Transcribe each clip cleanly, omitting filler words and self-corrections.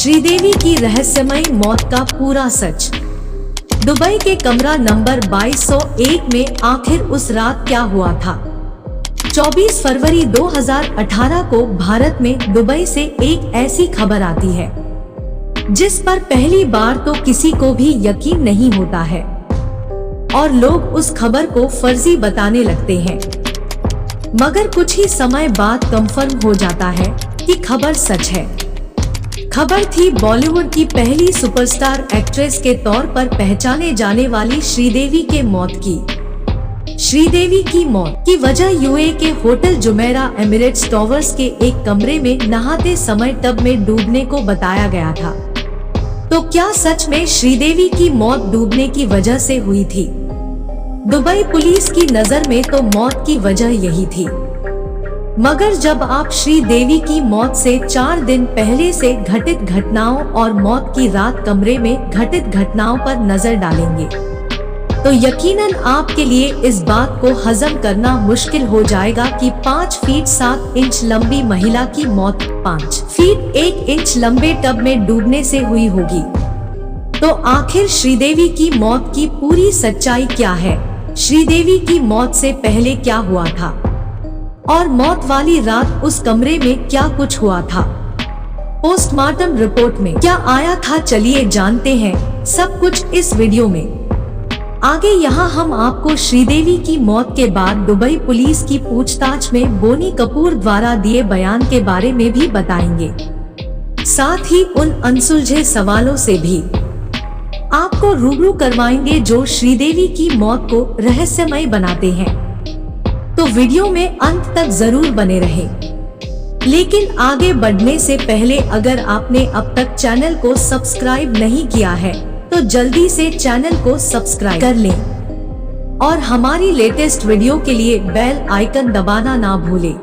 श्रीदेवी की रहस्यमयी मौत का पूरा सच। दुबई के कमरा नंबर 2201 में आखिर उस रात क्या हुआ था? 24 फरवरी 2018 को भारत में दुबई से एक ऐसी खबर आती है जिस पर पहली बार तो किसी को भी यकीन नहीं होता है और लोग उस खबर को फर्जी बताने लगते हैं, मगर कुछ ही समय बाद कंफर्म हो जाता है कि खबर सच है। खबर थी बॉलीवुड की पहली सुपरस्टार एक्ट्रेस के तौर पर पहचाने जाने वाली श्रीदेवी के मौत की। श्रीदेवी की मौत की वजह यूएई के होटल जुमेरा एमिरेट्स टॉवर्स के एक कमरे में नहाते समय टब में डूबने को बताया गया था। तो क्या सच में श्रीदेवी की मौत डूबने की वजह से हुई थी? दुबई पुलिस की नजर में तो मौत की वजह यही थी, मगर जब आप श्रीदेवी की मौत से 4 दिन पहले से घटित घटनाओं और मौत की रात कमरे में घटित घटनाओं पर नजर डालेंगे तो यकीनन आपके लिए इस बात को हजम करना मुश्किल हो जाएगा कि 5 फीट 7 इंच लंबी महिला की मौत 5 फीट 1 इंच लंबे टब में डूबने से हुई होगी। तो आखिर श्रीदेवी की मौत की पूरी सच्चाई क्या है? श्रीदेवी की मौत से पहले क्या हुआ था और मौत वाली रात उस कमरे में क्या कुछ हुआ था? पोस्टमार्टम रिपोर्ट में क्या आया था? चलिए जानते हैं सब कुछ इस वीडियो में। आगे यहाँ हम आपको श्रीदेवी की मौत के बाद दुबई पुलिस की पूछताछ में बोनी कपूर द्वारा दिए बयान के बारे में भी बताएंगे, साथ ही उन अनसुलझे सवालों से भी आपको रूबरू करवाएंगे जो श्रीदेवी की मौत को रहस्यमय बनाते हैं। तो वीडियो में अंत तक जरूर बने रहें। लेकिन आगे बढ़ने से पहले अगर आपने अब तक चैनल को सब्सक्राइब नहीं किया है तो जल्दी से चैनल को सब्सक्राइब कर लें और हमारी लेटेस्ट वीडियो के लिए बेल आइकन दबाना ना भूलें।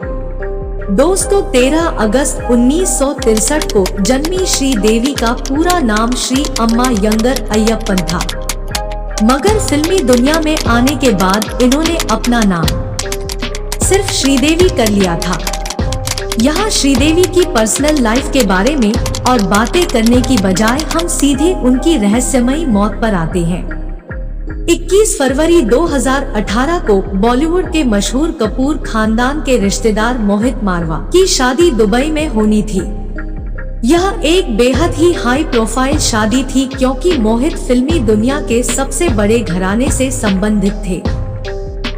दोस्तों, 13 अगस्त 1963 को जन्मी श्रीदेवी का पूरा नाम श्री अम्मा यंगर अय्यप्पन था, मगर फिल्मी दुनिया में आने के बाद इन्होंने अपना नाम सिर्फ श्रीदेवी कर लिया था। यहाँ श्रीदेवी की पर्सनल लाइफ के बारे में और बातें करने की बजाय हम सीधे उनकी रहस्यमयी मौत पर आते हैं। 21 फरवरी 2018 को बॉलीवुड के मशहूर कपूर खानदान के रिश्तेदार मोहित मारवा की शादी दुबई में होनी थी। यह एक बेहद ही हाई प्रोफाइल शादी थी क्योंकि मोहित फिल्मी दुनिया के सबसे बड़े घराने से संबंधित थे,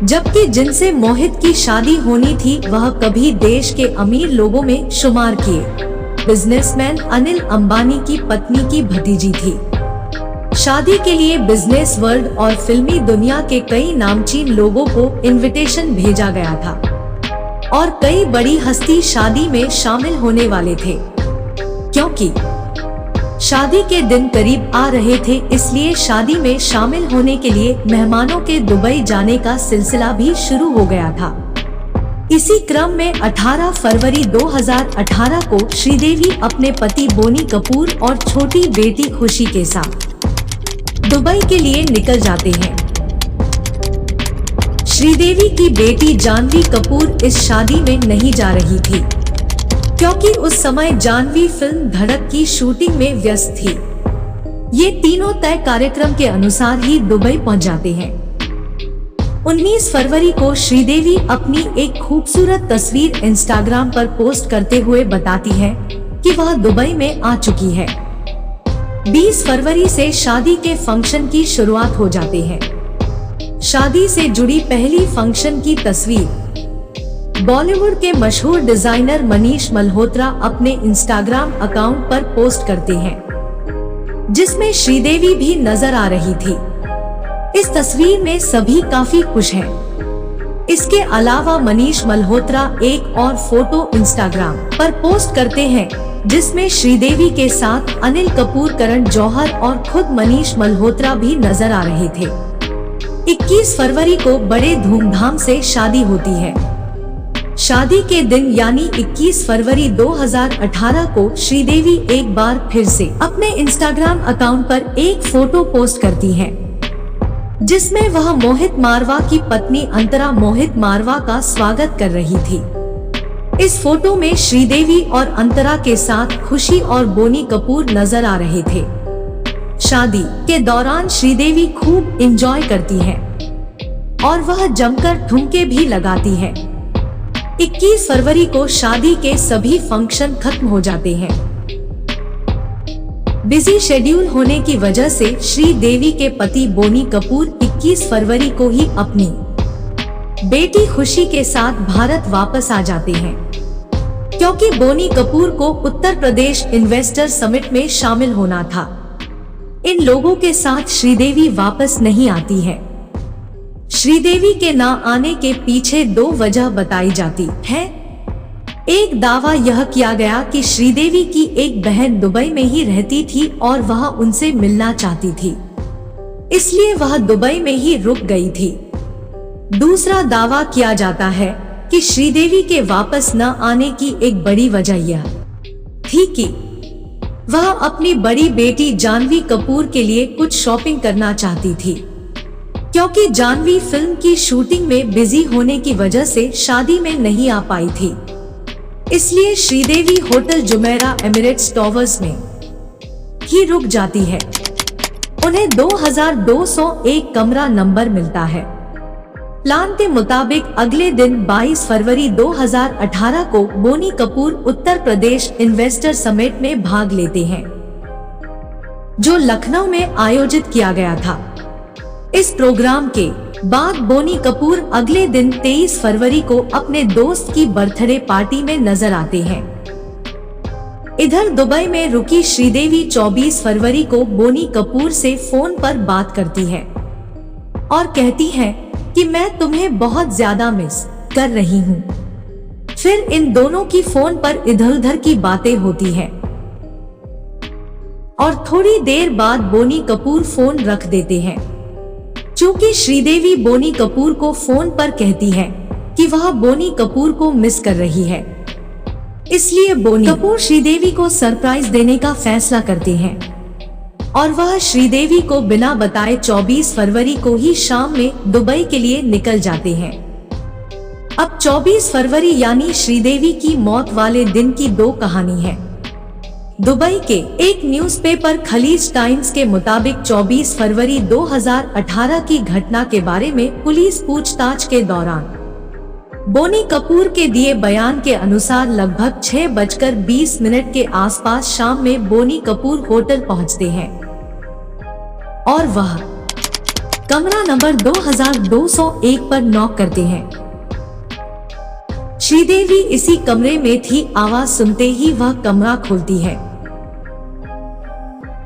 जबकि जिनसे मोहित की शादी होनी थी वह कभी देश के अमीर लोगों में शुमार किए बिजनेसमैन अनिल अंबानी की पत्नी की भतीजी थी। शादी के लिए बिजनेस वर्ल्ड और फिल्मी दुनिया के कई नामचीन लोगों को इनविटेशन भेजा गया था और कई बड़ी हस्ती शादी में शामिल होने वाले थे। क्योंकि शादी के दिन करीब आ रहे थे, इसलिए शादी में शामिल होने के लिए मेहमानों के दुबई जाने का सिलसिला भी शुरू हो गया था। इसी क्रम में 18 फरवरी 2018 को श्रीदेवी अपने पति बोनी कपूर और छोटी बेटी खुशी के साथ दुबई के लिए निकल जाते हैं। श्रीदेवी की बेटी जानवी कपूर इस शादी में नहीं जा रही थी क्योंकि उस समय जानवी फिल्म धड़क की शूटिंग में व्यस्त थी। ये तीनों तय कार्यक्रम के अनुसार ही दुबई पहुंच जाते हैं। 19 फरवरी को श्रीदेवी अपनी एक खूबसूरत तस्वीर इंस्टाग्राम पर पोस्ट करते हुए बताती है कि वह दुबई में आ चुकी है। 20 फरवरी से शादी के फंक्शन की शुरुआत हो जाते हैं। शादी से जुड़ी पहली फंक्शन की तस्वीर बॉलीवुड के मशहूर डिजाइनर मनीष मल्होत्रा अपने इंस्टाग्राम अकाउंट पर पोस्ट करते हैं, जिसमें श्रीदेवी भी नजर आ रही थी। इस तस्वीर में सभी काफी खुश हैं। इसके अलावा मनीष मल्होत्रा एक और फोटो इंस्टाग्राम पर पोस्ट करते हैं जिसमें श्रीदेवी के साथ अनिल कपूर, करण जौहर और खुद मनीष मल्होत्रा भी नजर आ रहे थे। 21 फरवरी को बड़े धूमधाम से शादी होती है। शादी के दिन यानी 21 फरवरी 2018 को श्रीदेवी एक बार फिर से अपने इंस्टाग्राम अकाउंट पर एक फोटो पोस्ट करती हैं, जिसमें वह मोहित मारवा की पत्नी अंतरा मोहित मारवा का स्वागत कर रही थी। इस फोटो में श्रीदेवी और अंतरा के साथ खुशी और बोनी कपूर नजर आ रहे थे। शादी के दौरान श्रीदेवी खूब एंजॉय करती है और वह जमकर ठुमके भी लगाती है। 21 फरवरी को शादी के सभी फंक्शन खत्म हो जाते हैं। बिजी शेड्यूल होने की वजह से श्रीदेवी के पति बोनी कपूर 21 फरवरी को ही अपनी बेटी खुशी के साथ भारत वापस आ जाते हैं, क्योंकि बोनी कपूर को उत्तर प्रदेश इन्वेस्टर समिट में शामिल होना था। इन लोगों के साथ श्रीदेवी वापस नहीं आती है। श्रीदेवी के ना आने के पीछे 2 वजह बताई जाती है। एक दावा यह किया गया कि श्रीदेवी की एक बहन दुबई में ही रहती थी और वह उनसे मिलना चाहती थी, इसलिए वह दुबई में ही रुक गई थी। दूसरा दावा किया जाता है कि श्रीदेवी के वापस न आने की एक बड़ी वजह यह थी कि वह अपनी बड़ी बेटी जानवी कपूर के लिए कुछ शॉपिंग करना चाहती थी, क्योंकि जानवी फिल्म की शूटिंग में बिजी होने की वजह से शादी में नहीं आ पाई थी। इसलिए Sridevi hotel Jumeirah Emirates towers में ही रुक जाती है। उन्हें 2201 कमरा नंबर मिलता है। प्लान के मुताबिक अगले दिन 22 फरवरी 2018 को बोनी कपूर उत्तर प्रदेश इन्वेस्टर समिट में भाग लेते हैं, जो लखनऊ में आयोजित किया गया था। इस प्रोग्राम के बाद बोनी कपूर अगले दिन 23 फरवरी को अपने दोस्त की बर्थडे पार्टी में नजर आते हैं। इधर दुबई में रुकी श्रीदेवी 24 फरवरी को बोनी कपूर से फोन पर बात करती है और कहती है कि मैं तुम्हें बहुत ज्यादा मिस कर रही हूँ। फिर इन दोनों की फोन पर इधर उधर की बातें होती हैं और थोड़ी देर बाद बोनी कपूर फोन रख देते हैं। चूंकि श्रीदेवी बोनी कपूर को फोन पर कहती है कि वह बोनी कपूर को मिस कर रही है, इसलिए बोनी कपूर श्रीदेवी को सरप्राइज देने का फैसला करते हैं और वह श्रीदेवी को बिना बताए 24 फरवरी को ही शाम में दुबई के लिए निकल जाते हैं। अब 24 फरवरी यानी श्रीदेवी की मौत वाले दिन की 2 कहानी है। दुबई के एक न्यूज़पेपर खलीज टाइम्स के मुताबिक 24 फरवरी 2018 की घटना के बारे में पुलिस पूछताछ के दौरान बोनी कपूर के दिए बयान के अनुसार लगभग 6:20 के आसपास शाम में बोनी कपूर होटल पहुंचते हैं और वह कमरा नंबर 2201 पर नॉक करते हैं। श्रीदेवी इसी कमरे में थी। आवाज सुनते ही वह कमरा खोलती है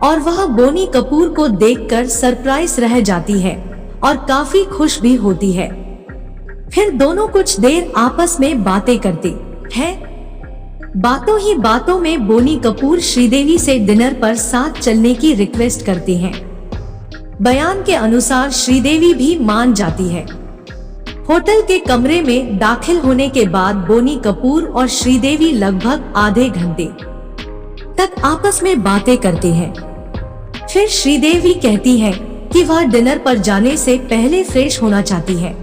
और वह बोनी कपूर को देखकर सरप्राइज रह जाती है और काफी खुश भी होती है। फिर दोनों कुछ देर आपस में बातें करते हैं। बातों ही बातों में बोनी कपूर श्रीदेवी से डिनर पर साथ चलने की रिक्वेस्ट करते हैं। बयान के अनुसार श्रीदेवी भी मान जाती है। होटल के कमरे में दाखिल होने के बाद बोनी कपूर और श्रीदेवी लगभग आधे घंटे तक आपस में बातें करते हैं। फिर श्रीदेवी कहती है कि वह डिनर पर जाने से पहले फ्रेश होना चाहती है।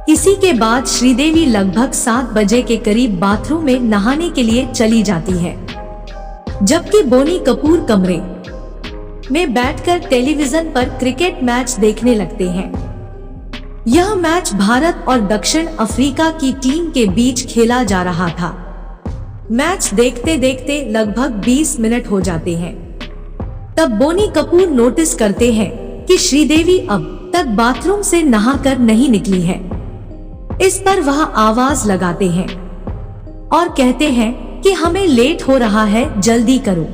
इसी के बाद श्रीदेवी लगभग 7 बजे के करीब बाथरूम में नहाने के लिए चली जाती है, जबकि बोनी कपूर कमरे में बैठकर टेलीविजन पर क्रिकेट मैच देखने लगते हैं। यह मैच भारत और दक्षिण अफ्रीका की टीम के बीच खेला जा रहा था। मैच देखते देखते लगभग 20 मिनट हो जाते हैं। तब बोनी कपूर नोटिस करते हैं कि श्रीदेवी अब तक बाथरूम से नहाकर नहीं निकली है। इस पर वह आवाज लगाते हैं और कहते हैं कि हमें लेट हो रहा है, जल्दी करो।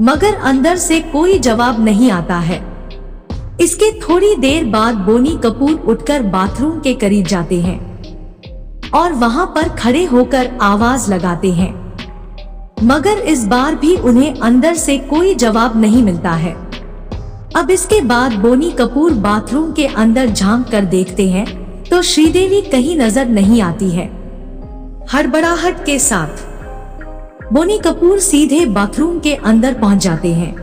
मगर अंदर से कोई जवाब नहीं आता है। इसके थोड़ी देर बाद बोनी कपूर उठकर बाथरूम के करीब जाते हैं और वहां पर खड़े होकर आवाज लगाते हैं, मगर इस बार भी उन्हें अंदर से कोई जवाब नहीं मिलता है। अब इसके बाद बोनी कपूर बाथरूम के अंदर झांक कर देखते हैं तो श्रीदेवी कहीं नजर नहीं आती है। हड़बड़ाहट के साथ बोनी कपूर सीधे बाथरूम के अंदर पहुंच जाते हैं।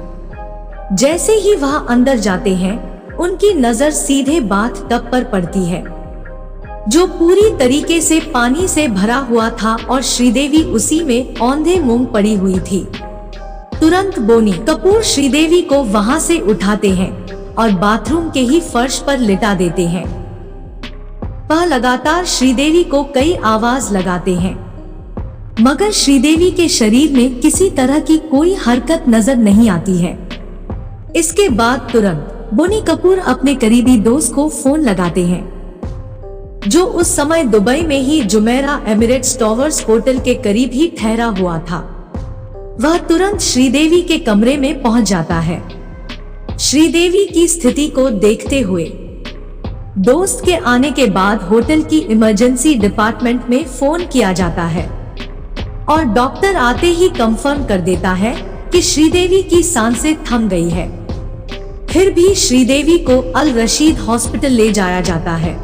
जैसे ही वह अंदर जाते हैं, उनकी नजर सीधे बाथ टब पर पड़ती है। जो पूरी तरीके से पानी से भरा हुआ था और श्रीदेवी उसी में औंधे मूंग पड़ी हुई थी। तुरंत बोनी कपूर श्रीदेवी को वहां से उठाते हैं और बाथरूम के ही फर्श पर लिटा देते हैं। वह लगातार श्रीदेवी को कई आवाज लगाते हैं, मगर श्रीदेवी के शरीर में किसी तरह की कोई हरकत नजर नहीं आती है। इसके बाद तुरंत बोनी कपूर अपने करीबी दोस्त को फोन लगाते हैं, जो उस समय दुबई में ही जुमेरा एमिरेट्स टॉवर्स होटल के करीब ही ठहरा हुआ था। वह तुरंत श्रीदेवी के कमरे में पहुंच जाता है। श्रीदेवी की स्थिति को देखते हुए दोस्त के आने के बाद होटल की इमरजेंसी डिपार्टमेंट में फोन किया जाता है और डॉक्टर आते ही कंफर्म कर देता है कि श्रीदेवी की सांसें थम गई है। फिर भी श्रीदेवी को अल रशीद हॉस्पिटल ले जाया जाता है।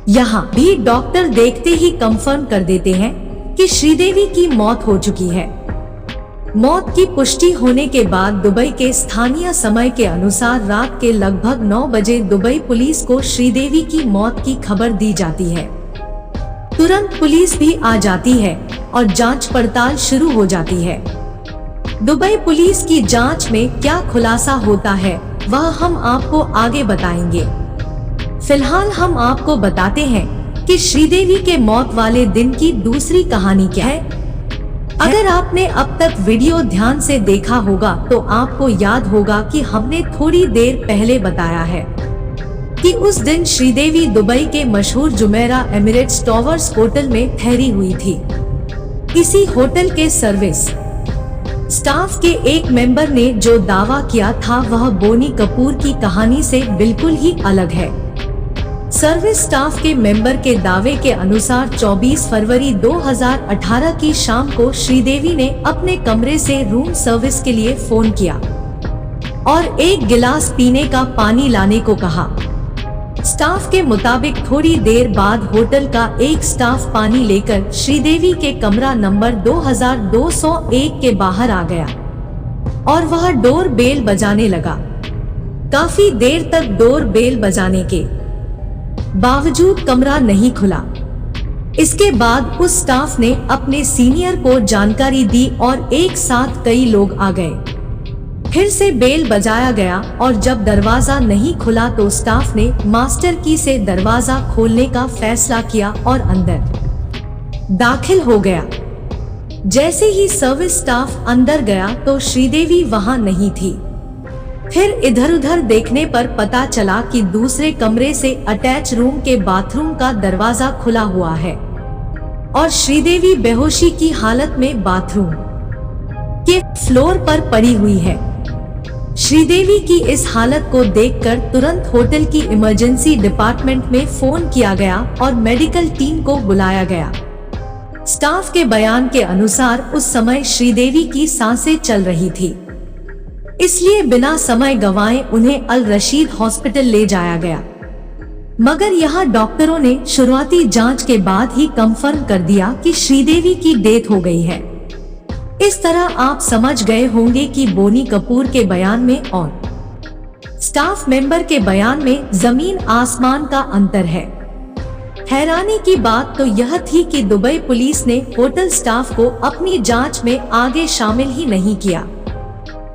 यहाँ भी डॉक्टर देखते ही कंफर्म कर देते हैं कि श्रीदेवी की मौत हो चुकी है। मौत की पुष्टि होने के बाद दुबई के स्थानीय समय के अनुसार रात के लगभग 9 बजे दुबई पुलिस को श्रीदेवी की मौत की खबर दी जाती है। तुरंत पुलिस भी आ जाती है और जांच पड़ताल शुरू हो जाती है। दुबई पुलिस की जांच में क्या खुलासा होता है वह हम आपको आगे बताएंगे। फिलहाल हम आपको बताते हैं कि श्रीदेवी के मौत वाले दिन की दूसरी कहानी क्या है। अगर आपने अब तक वीडियो ध्यान से देखा होगा तो आपको याद होगा कि हमने थोड़ी देर पहले बताया है कि उस दिन श्रीदेवी दुबई के मशहूर जुमेरा एमिरेट्स टॉवर्स होटल में ठहरी हुई थी। इसी होटल के सर्विस स्टाफ के एक मेंबर ने जो दावा किया था वह बोनी कपूर की कहानी से बिल्कुल ही अलग है। सर्विस स्टाफ के मेंबर के दावे के अनुसार 24 फरवरी 2018 की शाम को श्रीदेवी ने अपने कमरे से रूम सर्विस के लिए फोन किया और एक गिलास पीने का पानी लाने को कहा। स्टाफ के मुताबिक थोड़ी देर बाद होटल का एक स्टाफ पानी लेकर श्रीदेवी के कमरा नंबर 2201 के बाहर आ गया और वह डोर बेल बजाने लगा। काफी देर तक डोर बेल बजाने के बावजूद कमरा नहीं खुला। इसके बाद उस स्टाफ ने अपने सीनियर को जानकारी दी और एक साथ कई लोग आ गए। फिर से बेल बजाया गया और जब दरवाजा नहीं खुला तो स्टाफ ने मास्टर की से दरवाजा खोलने का फैसला किया और अंदर दाखिल हो गया। जैसे ही सर्विस स्टाफ अंदर गया तो श्रीदेवी वहां नहीं थी। फिर इधर उधर देखने पर पता चला कि दूसरे कमरे से अटैच रूम के बाथरूम का दरवाजा खुला हुआ है और श्रीदेवी बेहोशी की हालत में बाथरूम के फ्लोर पर पड़ी हुई है। श्रीदेवी की इस हालत को देखकर तुरंत होटल की इमरजेंसी डिपार्टमेंट में फोन किया गया और मेडिकल टीम को बुलाया गया। स्टाफ के बयान के अनुसार उस समय श्रीदेवी की सांसें चल रही थी, इसलिए बिना समय गंवाए उन्हें अल रशीद हॉस्पिटल ले जाया गया। मगर यहाँ डॉक्टरों ने शुरुआती जांच के बाद ही कंफर्म कर दिया कि श्रीदेवी की डेथ हो गई है। इस तरह आप समझ गए होंगे कि बोनी कपूर के बयान में और स्टाफ मेंबर के बयान में जमीन आसमान का अंतर है। हैरानी की बात तो यह थी कि दुबई पुलिस ने होटल स्टाफ को अपनी जांच में आगे शामिल ही नहीं किया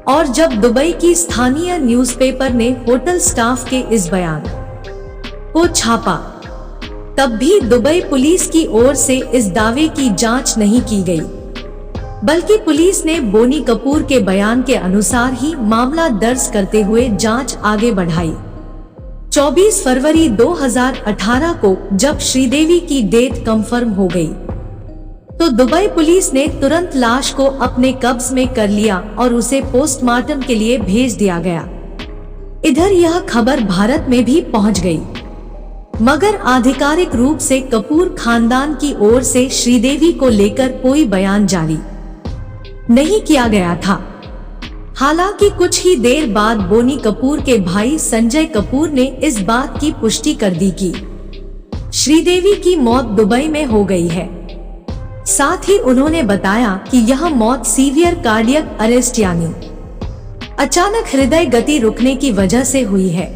और जब दुबई की स्थानीय न्यूज़पेपर ने होटल स्टाफ के इस बयान को छापा तब भी दुबई पुलिस की ओर से इस दावे की जांच नहीं की गई, बल्कि पुलिस ने बोनी कपूर के बयान के अनुसार ही मामला दर्ज करते हुए जांच आगे बढ़ाई। 24 फरवरी 2018 को जब श्रीदेवी की डेथ कंफर्म हो गई तो दुबई पुलिस ने तुरंत लाश को अपने कब्ज में कर लिया और उसे पोस्टमार्टम के लिए भेज दिया गया। इधर यह खबर भारत में भी पहुंच गई, मगर आधिकारिक रूप से कपूर खानदान की ओर से श्रीदेवी को लेकर कोई बयान जारी नहीं किया गया था। हालांकि कुछ ही देर बाद बोनी कपूर के भाई संजय कपूर ने इस बात की पुष्टि कर दी कि श्रीदेवी की मौत दुबई में हो गई है। साथ ही उन्होंने बताया कि यह मौत सीवियर कार्डियक अरेस्ट यानी अचानक हृदय गति रुकने की वजह से हुई है।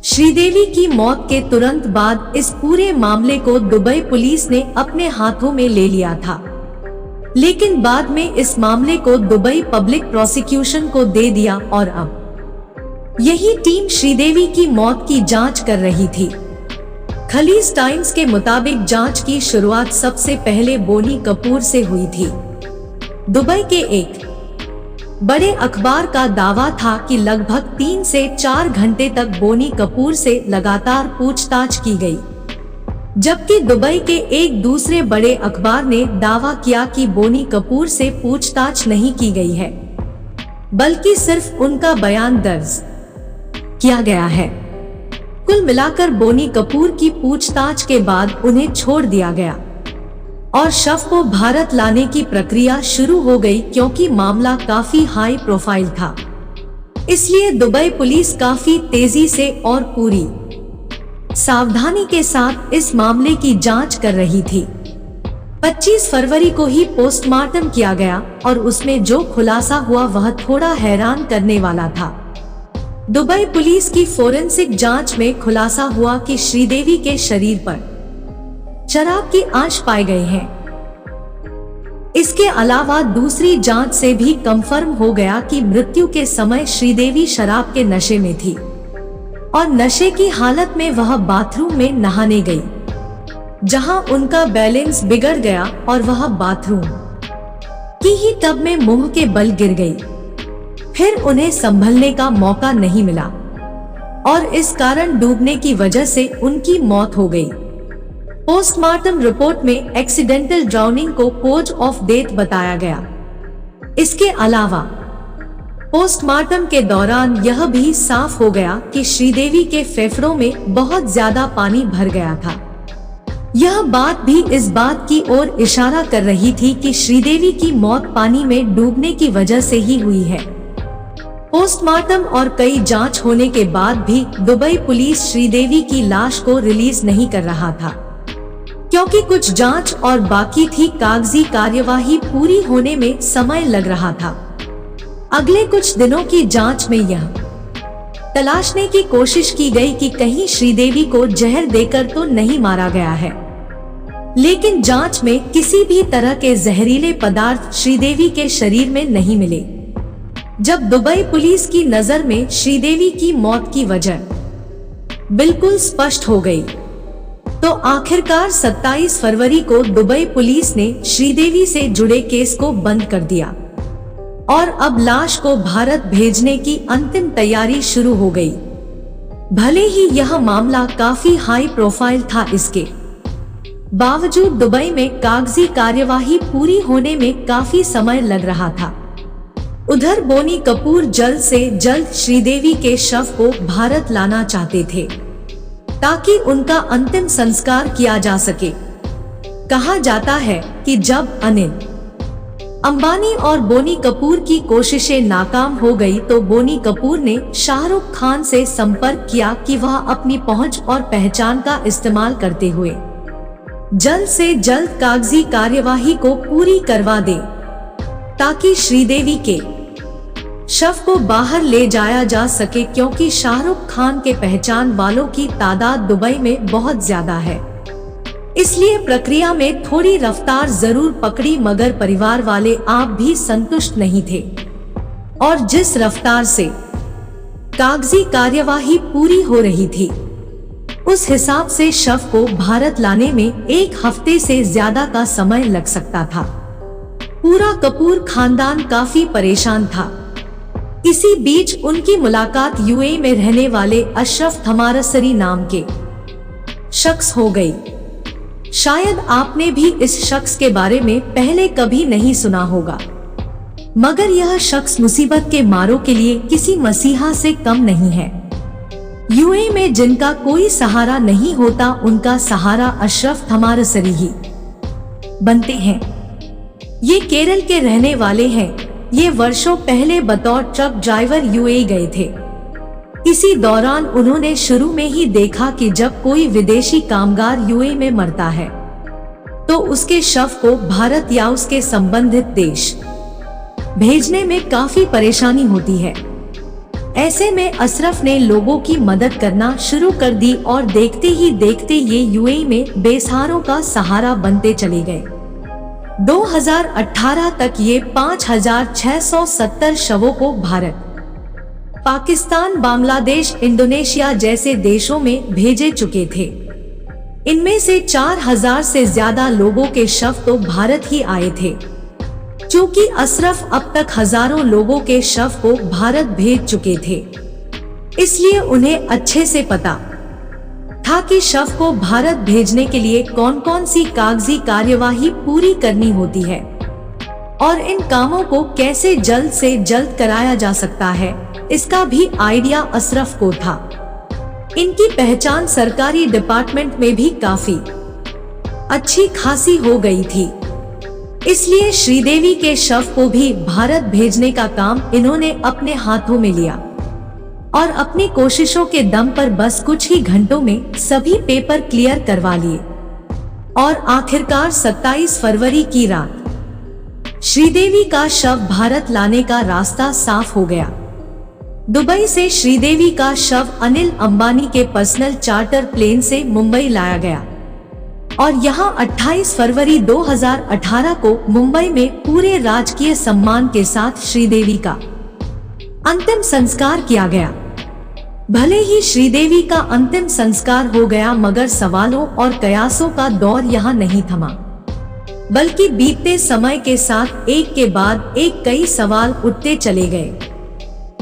श्रीदेवी की मौत के तुरंत बाद इस पूरे मामले को दुबई पुलिस ने अपने हाथों में ले लिया था, लेकिन बाद में इस मामले को दुबई पब्लिक प्रोसिक्यूशन को दे दिया और अब यही टीम श्रीदेवी की मौत की जांच कर रही थी। खलीज टाइम्स के मुताबिक जांच की शुरुआत सबसे पहले बोनी कपूर से हुई थी। दुबई के एक बड़े अखबार का दावा था कि लगभग 3 से 4 घंटे तक बोनी कपूर से लगातार पूछताछ की गई, जबकि दुबई के एक दूसरे बड़े अखबार ने दावा किया कि बोनी कपूर से पूछताछ नहीं की गई है, बल्कि सिर्फ उनका बयान दर्ज किया गया है। कुल मिलाकर बोनी कपूर की पूछताछ के बाद उन्हें छोड़ दिया गया और शव को भारत लाने की प्रक्रिया शुरू हो गई। क्योंकि मामला काफी हाई प्रोफाइल था, इसलिए दुबई पुलिस काफी तेजी से और पूरी सावधानी के साथ इस मामले की जांच कर रही थी। 25 फरवरी को ही पोस्टमार्टम किया गया और उसमें जो खुलासा हुआ वह थोड़ा हैरान करने वाला था। दुबई पुलिस की फोरेंसिक जांच में खुलासा हुआ कि श्रीदेवी के शरीर पर शराब की आंश पाए गए हैं। इसके अलावा दूसरी जांच से भी कंफर्म हो गया कि मृत्यु के समय श्रीदेवी शराब के नशे में थी और नशे की हालत में वह बाथरूम में नहाने गई, जहां उनका बैलेंस बिगड़ गया और वह बाथरूम की ही टब में मुंह के बल गिर गई। फिर उन्हें संभलने का मौका नहीं मिला और इस कारण डूबने की वजह से उनकी मौत हो गई। पोस्टमार्टम रिपोर्ट में एक्सीडेंटल ड्राउनिंग को कॉज ऑफ डेथ बताया गया। इसके अलावा पोस्टमार्टम के दौरान यह भी साफ हो गया कि श्रीदेवी के फेफड़ों में बहुत ज्यादा पानी भर गया था। यह बात भी इस बात की ओर इशारा कर रही थी कि श्रीदेवी की मौत पानी में डूबने की वजह से ही हुई है। पोस्टमार्टम और कई जांच होने के बाद भी दुबई पुलिस श्रीदेवी की लाश को रिलीज नहीं कर रहा था, क्योंकि कुछ जांच और बाकी थी। कागजी कार्यवाही पूरी होने में समय लग रहा था। अगले कुछ दिनों की जांच में यह तलाशने की कोशिश की गई कि कहीं श्रीदेवी को जहर देकर तो नहीं मारा गया है, लेकिन जांच में किसी भी तरह के जहरीले पदार्थ श्रीदेवी के शरीर में नहीं मिले। जब दुबई पुलिस की नजर में श्रीदेवी की मौत की वजह बिल्कुल स्पष्ट हो गई, तो आखिरकार 27 फरवरी को दुबई पुलिस ने श्रीदेवी से जुड़े केस को बंद कर दिया और अब लाश को भारत भेजने की अंतिम तैयारी शुरू हो गई। भले ही यह मामला काफी हाई प्रोफाइल था, इसके बावजूद दुबई में कागजी कार्यवाही पूरी होने में काफी समय लग रहा था। उधर बोनी कपूर जल्द से जल्द श्रीदेवी के शव को भारत लाना चाहते थे ताकि उनका अंतिम संस्कार किया जा सके। कहा जाता है कि जब अनिल अंबानी और बोनी कपूर की कोशिशें नाकाम हो गई तो बोनी कपूर ने शाहरुख खान से संपर्क किया कि वह अपनी पहुंच और पहचान का इस्तेमाल करते हुए जल्द से जल्द कागजी कार्यवाही को पूरी करवा दे ताकि श्रीदेवी के शव को बाहर ले जाया जा सके, क्योंकि शाहरुख खान के पहचान वालों की तादाद दुबई में बहुत ज्यादा है। इसलिए प्रक्रिया में थोड़ी रफ्तार जरूर पकड़ी, मगर परिवार वाले आप भी संतुष्ट नहीं थे और जिस रफ्तार से कागजी कार्यवाही पूरी हो रही थी उस हिसाब से शव को भारत लाने में 1 हफ्ते से ज्यादा का समय लग सकता था। पूरा कपूर खानदान काफी परेशान था। इसी बीच उनकी मुलाकात यूएई में रहने वाले अशरफ थमारसरी नाम के शख्स हो गई। शायद आपने भी इस शख्स के बारे में पहले कभी नहीं सुना होगा, मगर यह शख्स मुसीबत के मारों के लिए किसी मसीहा से कम नहीं है। यूएई में जिनका कोई सहारा नहीं होता, उनका सहारा अशरफ थमारसरी ही बनते हैं। ये केरल के रहने वाले हैं। ये वर्षों पहले बतौर ट्रक ड्राइवर यूएई गए थे। इसी दौरान उन्होंने शुरू में ही देखा कि जब कोई विदेशी कामगार यूएई में मरता है तो उसके शव को भारत या उसके संबंधित देश भेजने में काफी परेशानी होती है। ऐसे में अशरफ ने लोगों की मदद करना शुरू कर दी और देखते ही देखते ये यूएई में बेसहारों का सहारा बनते चले गए। 2018 तक ये 5,670 शवों को भारत, पाकिस्तान, बांग्लादेश, इंडोनेशिया जैसे देशों में भेजे चुके थे। इनमें से 4,000 से ज्यादा लोगों के शव तो भारत ही आए थे। क्योंकि अशरफ अब तक हजारों लोगों के शव को भारत भेज चुके थे, इसलिए उन्हें अच्छे से पता था कि शव को भारत भेजने के लिए कौन कौन सी कागजी कार्यवाही पूरी करनी होती है और इन कामों को कैसे जल्द से जल्द कराया जा सकता है, इसका भी आइडिया अशरफ को था। इनकी पहचान सरकारी डिपार्टमेंट में भी काफी अच्छी खासी हो गई थी, इसलिए श्रीदेवी के शव को भी भारत भेजने का काम इन्होंने अपने हाथों में लिया और अपनी कोशिशों के दम पर बस कुछ ही घंटों में सभी पेपर क्लियर करवा लिए और आखिरकार 27 फरवरी की रात श्रीदेवी का शव भारत लाने का रास्ता साफ हो गया। दुबई से श्रीदेवी का शव अनिल अंबानी के पर्सनल चार्टर प्लेन से मुंबई लाया गया और यहां 28 फरवरी 2018 को मुंबई में पूरे राजकीय सम्मान के साथ श्रीदेवी का अंतिम संस्कार किया गया। भले ही श्रीदेवी का अंतिम संस्कार हो गया, मगर सवालों और कयासों का दौर यहां नहीं थमा, बल्कि बीतते समय के साथ एक के बाद एक कई सवाल उठते चले गए,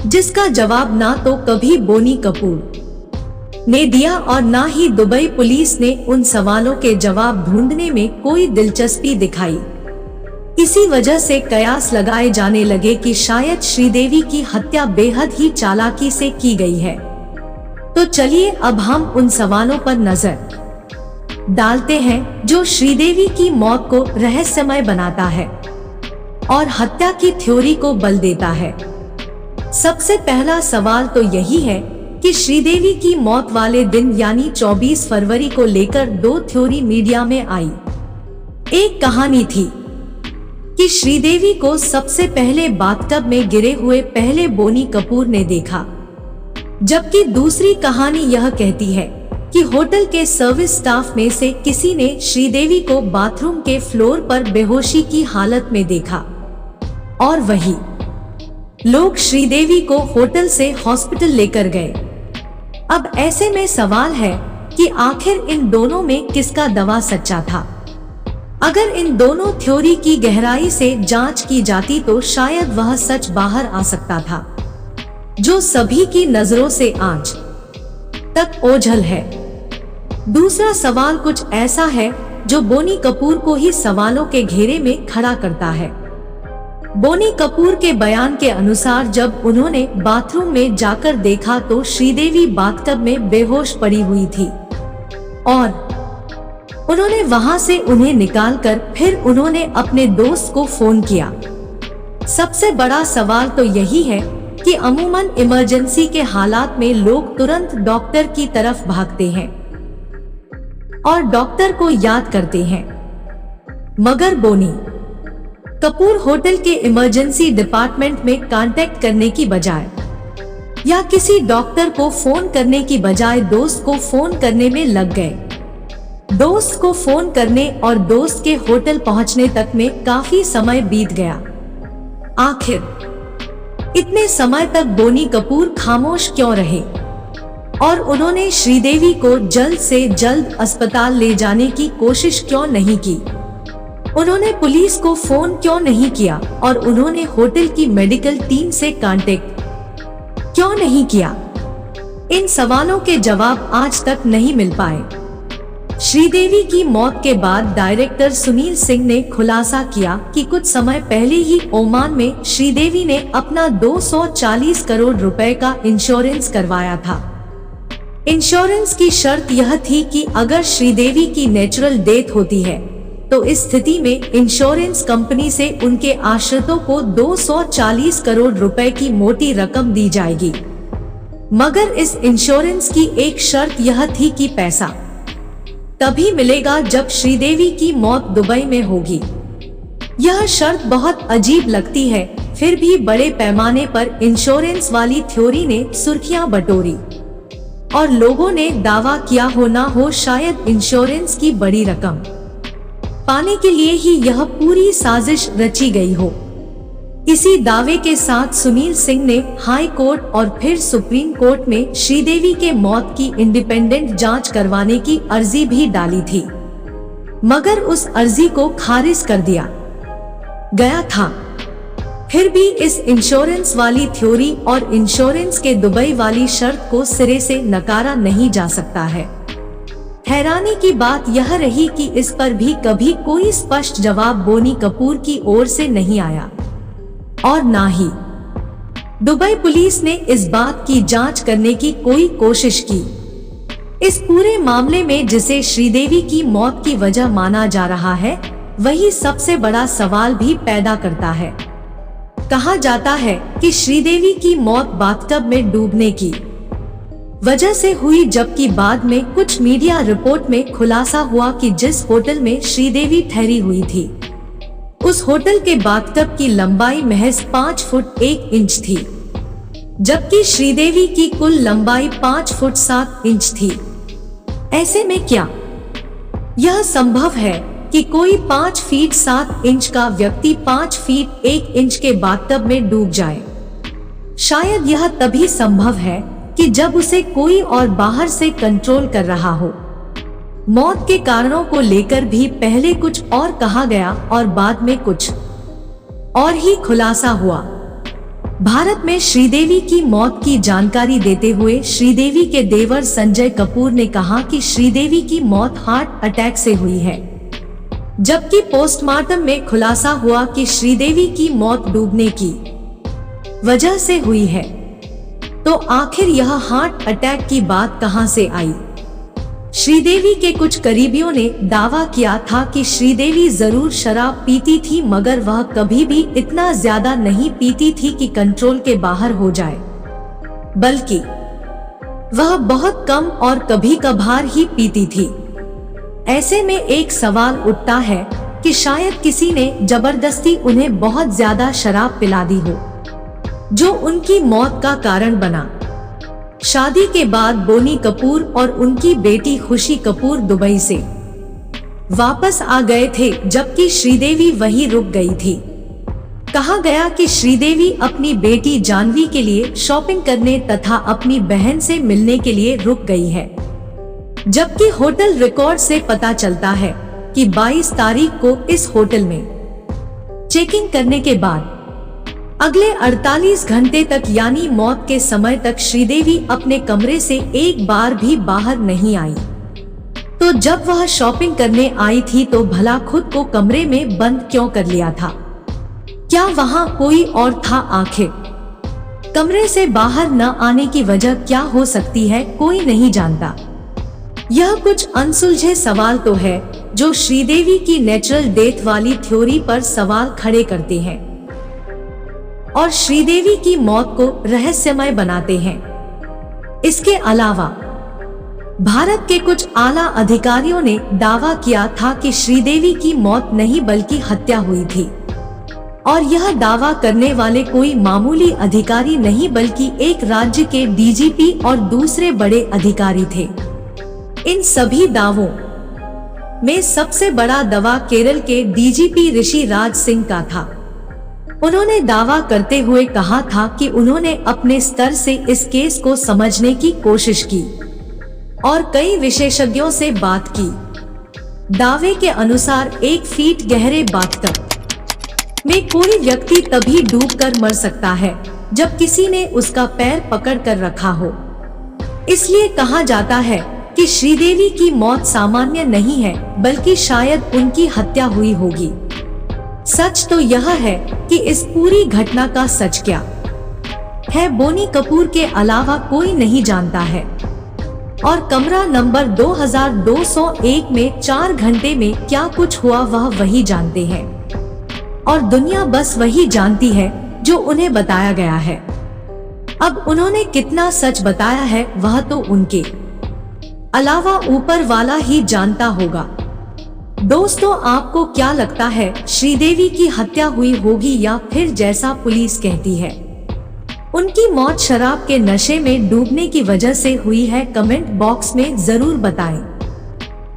जिसका जवाब ना तो कभी बोनी कपूर ने दिया और ना ही दुबई पुलिस ने उन सवालों के जवाब ढूंढने में कोई दिलचस्पी दिखाई। इसी वजह से कयास लगाए जाने लगे कि शायद श्रीदेवी की हत्या बेहद ही चालाकी से की गई है। तो चलिए अब हम उन सवालों पर नजर डालते हैं जो श्रीदेवी की मौत को रहस्यमय बनाता है और हत्या की थ्योरी को बल देता है। सबसे पहला सवाल तो यही है कि श्रीदेवी की मौत वाले दिन यानी 24 फरवरी को लेकर दो थ्योरी मीडिया में आई। एक कहानी थी कि श्रीदेवी को सबसे पहले बाथटब में गिरे हुए पहले बोनी कपूर ने देखा, जबकि दूसरी कहानी यह कहती है कि होटल के सर्विस स्टाफ में से किसी ने श्रीदेवी को बाथरूम के फ्लोर पर बेहोशी की हालत में देखा और वही लोग श्रीदेवी को होटल से हॉस्पिटल लेकर गए। अब ऐसे में सवाल है कि आखिर इन दोनों में किसका दावा सच्चा था। अगर इन दोनों थ्योरी की गहराई से जांच की जाती तो शायद वह सच बाहर आ सकता था, जो सभी की नजरों से आज तक ओझल है। दूसरा सवाल कुछ ऐसा है जो बोनी कपूर को ही सवालों के घेरे में खड़ा करता है। बोनी कपूर के बयान के अनुसार जब उन्होंने बाथरूम में जाकर देखा तो श्रीदेवी बाथटब में बेहोश पड़ी हुई थी और उन्होंने वहां से उन्हें निकालकर फिर उन्होंने अपने दोस्त को फोन किया। सबसे बड़ा सवाल तो यही है कि अमूमन इमरजेंसी के हालात में लोग तुरंत डॉक्टर की तरफ भागते हैं और डॉक्टर को याद करते हैं, मगर बोनी कपूर होटल के इमरजेंसी डिपार्टमेंट में कांटेक्ट करने की बजाय या किसी डॉक्टर को फोन करने की बजाय दोस्त को फोन करने में लग गए। दोस्त को फोन करने और दोस्त के होटल पहुंचने तक में काफी समय बीत गया। आखिर इतने समय तक बोनी कपूर खामोश क्यों रहे और उन्होंने श्रीदेवी को जल्द से जल्द अस्पताल ले जाने की कोशिश क्यों नहीं की? उन्होंने पुलिस को फोन क्यों नहीं किया और उन्होंने होटल की मेडिकल टीम से कांटेक्ट क्यों नहीं किया? इन सवालों के जवाब आज तक नहीं मिल पाए। श्रीदेवी की मौत के बाद डायरेक्टर सुनील सिंह ने खुलासा किया कि कुछ समय पहले ही ओमान में श्रीदेवी ने अपना 240 करोड़ रुपए का इंश्योरेंस करवाया था। इंश्योरेंस की शर्त यह थी कि अगर श्रीदेवी की नेचुरल डेथ होती है तो इस स्थिति में इंश्योरेंस कंपनी से उनके आश्रितों को 240 करोड़ रुपए की मोटी रकम दी जाएगी, मगर इस इंश्योरेंस की एक शर्त यह थी कि पैसा तभी मिलेगा जब श्रीदेवी की मौत दुबई में होगी। यह शर्त बहुत अजीब लगती है। फिर भी बड़े पैमाने पर इंश्योरेंस वाली थ्योरी ने सुर्खियां बटोरी और लोगों ने दावा किया हो ना हो शायद इंश्योरेंस की बड़ी रकम पाने के लिए ही यह पूरी साजिश रची गई हो। इसी दावे के साथ सुनील सिंह ने हाई कोर्ट और फिर सुप्रीम कोर्ट में श्रीदेवी के मौत की इंडिपेंडेंट जांच करवाने की अर्जी भी डाली थी, मगर उस अर्जी को खारिज कर दिया गया था। फिर भी इस इंश्योरेंस वाली थ्योरी और इंश्योरेंस के दुबई वाली शर्त को सिरे से नकारा नहीं जा सकता है। हैरानी की बात यह रही कि इस पर भी कभी कोई स्पष्ट जवाब बोनी कपूर की ओर से नहीं आया और ना ही दुबई पुलिस ने इस बात की जांच करने की कोई कोशिश की। इस पूरे मामले में जिसे श्रीदेवी की मौत की वजह माना जा रहा है, वही सबसे बड़ा सवाल भी पैदा करता है। कहा जाता है कि श्रीदेवी की मौत बाथटब में डूबने की वजह से हुई, जबकि बाद में कुछ मीडिया रिपोर्ट में खुलासा हुआ कि जिस होटल में श्रीदेवी ठहरी हुई थी, उस होटल के बाथटब की लंबाई महज 5 फुट 1 इंच थी, जबकि श्रीदेवी की कुल लंबाई 5 फुट 7 इंच थी। ऐसे में क्या यह संभव है कि कोई 5 फीट 7 इंच का व्यक्ति 5 फीट 1 इंच के बाथटब में डूब जाए? शायद यह तभी संभव है कि जब उसे कोई और बाहर से कंट्रोल कर रहा हो। मौत के कारणों को लेकर भी पहले कुछ और कहा गया और बाद में कुछ और ही खुलासा हुआ। भारत में श्रीदेवी की मौत की जानकारी देते हुए श्रीदेवी के देवर संजय कपूर ने कहा कि श्रीदेवी की मौत हार्ट अटैक से हुई है, जबकि पोस्टमार्टम में खुलासा हुआ कि श्रीदेवी की मौत डूबने की वजह से हुई है। तो आखिर यह हार्ट अटैक की बात कहां से आई? श्रीदेवी के कुछ करीबियों ने दावा किया था कि श्रीदेवी जरूर शराब पीती थी, मगर वह कभी भी इतना ज्यादा नहीं पीती थी कि कंट्रोल के बाहर हो जाए, बल्कि वह बहुत कम और कभी कभार ही पीती थी। ऐसे में एक सवाल उठता है कि शायद किसी ने जबरदस्ती उन्हें बहुत ज्यादा शराब पिला दी हो, जो उनकी मौत का कारण बना। शादी के बाद बोनी कपूर और उनकी बेटी खुशी कपूर दुबई से वापस आ गए थे, जबकि श्रीदेवी वहीं रुक गई थी। कहा गया कि श्रीदेवी अपनी बेटी जानवी के लिए शॉपिंग करने तथा अपनी बहन से मिलने के लिए रुक गई है, जबकि होटल रिकॉर्ड से पता चलता है कि 22 तारीख को इस होटल में चेकिंग करने के बाद अगले 48 घंटे तक यानी मौत के समय तक श्रीदेवी अपने कमरे से एक बार भी बाहर नहीं आई। तो जब वह शॉपिंग करने आई थी तो भला खुद को कमरे में बंद क्यों कर लिया था? क्या वहां कोई और था? आखिर कमरे से बाहर न आने की वजह क्या हो सकती है, कोई नहीं जानता। यह कुछ अनसुलझे सवाल तो है जो श्रीदेवी की नेचुरल डेथ वाली थ्योरी पर सवाल खड़े करते हैं और श्रीदेवी की मौत को रहस्यमय बनाते हैं। इसके अलावा भारत के कुछ आला अधिकारियों ने दावा किया था कि श्रीदेवी की मौत नहीं बल्कि हत्या हुई थी, और यह दावा करने वाले कोई मामूली अधिकारी नहीं बल्कि एक राज्य के डीजीपी और दूसरे बड़े अधिकारी थे। इन सभी दावों में सबसे बड़ा दावा केरल के डीजीपी ऋषि राज सिंह का था। उन्होंने दावा करते हुए कहा था कि उन्होंने अपने स्तर से इस केस को समझने की कोशिश की और कई विशेषज्ञों से बात की। दावे के अनुसार 1 फीट गहरे बाथटब में कोई व्यक्ति तभी डूबकर मर सकता है जब किसी ने उसका पैर पकड़ कर रखा हो। इसलिए कहा जाता है कि श्रीदेवी की मौत सामान्य नहीं है बल्कि शायद उनकी हत्या हुई होगी। सच तो यह है कि इस पूरी घटना का सच क्या है, बोनी कपूर के अलावा कोई नहीं जानता है, और कमरा नंबर 2201 में 4 घंटे में क्या कुछ हुआ वह वही जानते हैं, और दुनिया बस वही जानती है जो उन्हें बताया गया है। अब उन्होंने कितना सच बताया है वह तो उनके अलावा ऊपर वाला ही जानता होगा। दोस्तों, आपको क्या लगता है, श्रीदेवी की हत्या हुई होगी या फिर जैसा पुलिस कहती है उनकी मौत शराब के नशे में डूबने की वजह से हुई है? कमेंट बॉक्स में जरूर बताएं।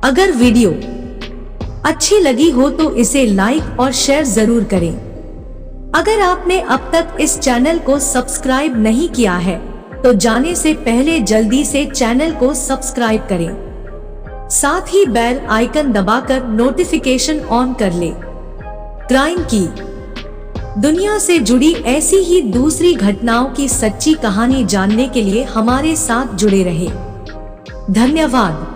अगर वीडियो अच्छी लगी हो तो इसे लाइक और शेयर जरूर करें। अगर आपने अब तक इस चैनल को सब्सक्राइब नहीं किया है तो जाने से पहले जल्दी से चैनल को सब्सक्राइब करें, साथ ही बेल आइकन दबाकर नोटिफिकेशन ऑन कर ले। क्राइम की दुनिया से जुड़ी ऐसी ही दूसरी घटनाओं की सच्ची कहानी जानने के लिए हमारे साथ जुड़े रहे। धन्यवाद।